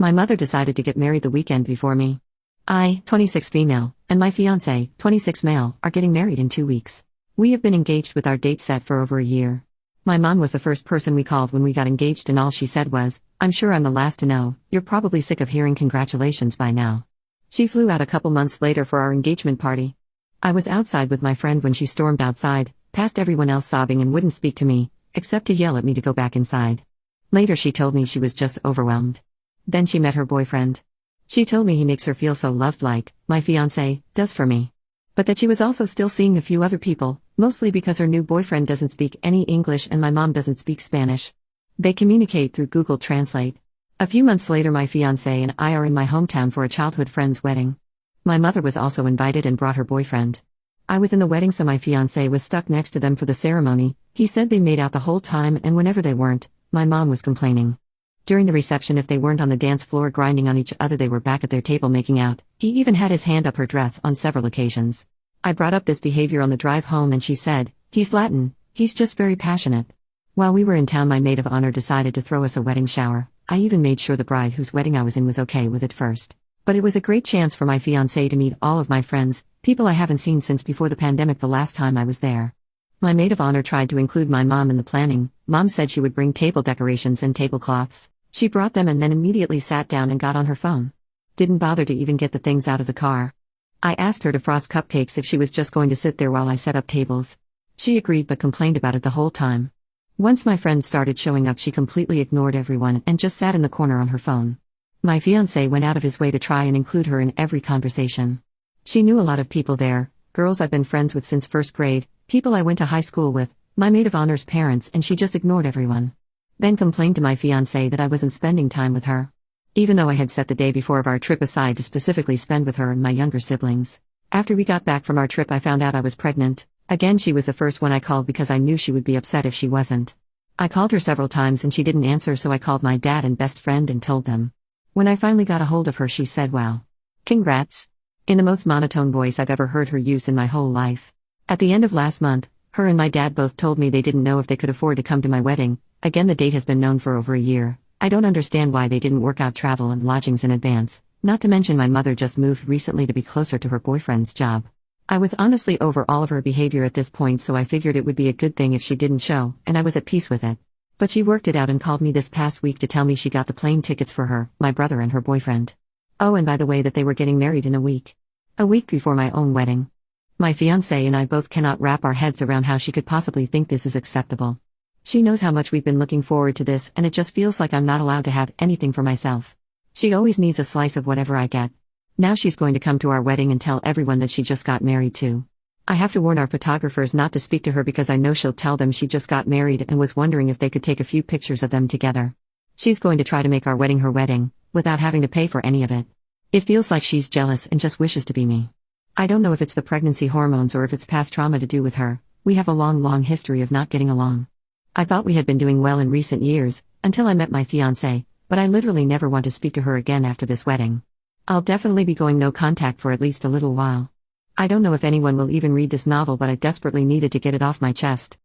My mother decided to get married the weekend before me. I, 26 female, and my fiancé, 26 male, are getting married in 2 weeks. We have been engaged with our date set for over a year. My mom was the first person we called when we got engaged, and all she said was, "I'm sure I'm the last to know, you're probably sick of hearing congratulations by now." She flew out a couple months later for our engagement party. I was outside with my friend when she stormed outside, past everyone else sobbing, and wouldn't speak to me, except to yell at me to go back inside. Later she told me she was just overwhelmed. Then she met her boyfriend. She told me he makes her feel so loved, like my fiancé does for me. But that she was also still seeing a few other people, mostly because her new boyfriend doesn't speak any English and my mom doesn't speak Spanish. They communicate through Google Translate. A few months later, my fiancé and I are in my hometown for a childhood friend's wedding. My mother was also invited and brought her boyfriend. I was in the wedding, so my fiancé was stuck next to them for the ceremony. He said they made out the whole time, and whenever they weren't, my mom was complaining. During the reception, if they weren't on the dance floor grinding on each other, they were back at their table making out. He even had his hand up her dress on several occasions. I brought up this behavior on the drive home, and she said, "He's Latin, he's just very passionate." While we were in town, my maid of honor decided to throw us a wedding shower. I even made sure the bride whose wedding I was in was okay with it first. But it was a great chance for my fiancé to meet all of my friends, people I haven't seen since before the pandemic the last time I was there. My maid of honor tried to include my mom in the planning. Mom said she would bring table decorations and tablecloths. She brought them and then immediately sat down and got on her phone. Didn't bother to even get the things out of the car. I asked her to frost cupcakes if she was just going to sit there while I set up tables. She agreed but complained about it the whole time. Once my friends started showing up, she completely ignored everyone and just sat in the corner on her phone. My fiancé went out of his way to try and include her in every conversation. She knew a lot of people there, girls I've been friends with since first grade, people I went to high school with, my maid of honor's parents, and she just ignored everyone. Then complained to my fiancé that I wasn't spending time with her. Even though I had set the day before of our trip aside to specifically spend with her and my younger siblings. After we got back from our trip, I found out I was pregnant. Again, she was the first one I called because I knew she would be upset if she wasn't. I called her several times and she didn't answer, so I called my dad and best friend and told them. When I finally got a hold of her, she said, "Wow. Congrats," in the most monotone voice I've ever heard her use in my whole life. At the end of last month, her and my dad both told me they didn't know if they could afford to come to my wedding. Again, the date has been known for over a year. I don't understand why they didn't work out travel and lodgings in advance, not to mention my mother just moved recently to be closer to her boyfriend's job. I was honestly over all of her behavior at this point, so I figured it would be a good thing if she didn't show, and I was at peace with it. But she worked it out and called me this past week to tell me she got the plane tickets for her, my brother, and her boyfriend. Oh, and by the way, that they were getting married in a week. A week before my own wedding. My fiancé and I both cannot wrap our heads around how she could possibly think this is acceptable. She knows how much we've been looking forward to this, and it just feels like I'm not allowed to have anything for myself. She always needs a slice of whatever I get. Now she's going to come to our wedding and tell everyone that she just got married too. I have to warn our photographers not to speak to her because I know she'll tell them she just got married and was wondering if they could take a few pictures of them together. She's going to try to make our wedding her wedding, without having to pay for any of it. It feels like she's jealous and just wishes to be me. I don't know if it's the pregnancy hormones or if it's past trauma to do with her. We have a long history of not getting along. I thought we had been doing well in recent years, until I met my fiancé, but I literally never want to speak to her again after this wedding. I'll definitely be going no contact for at least a little while. I don't know if anyone will even read this novel, but I desperately needed to get it off my chest.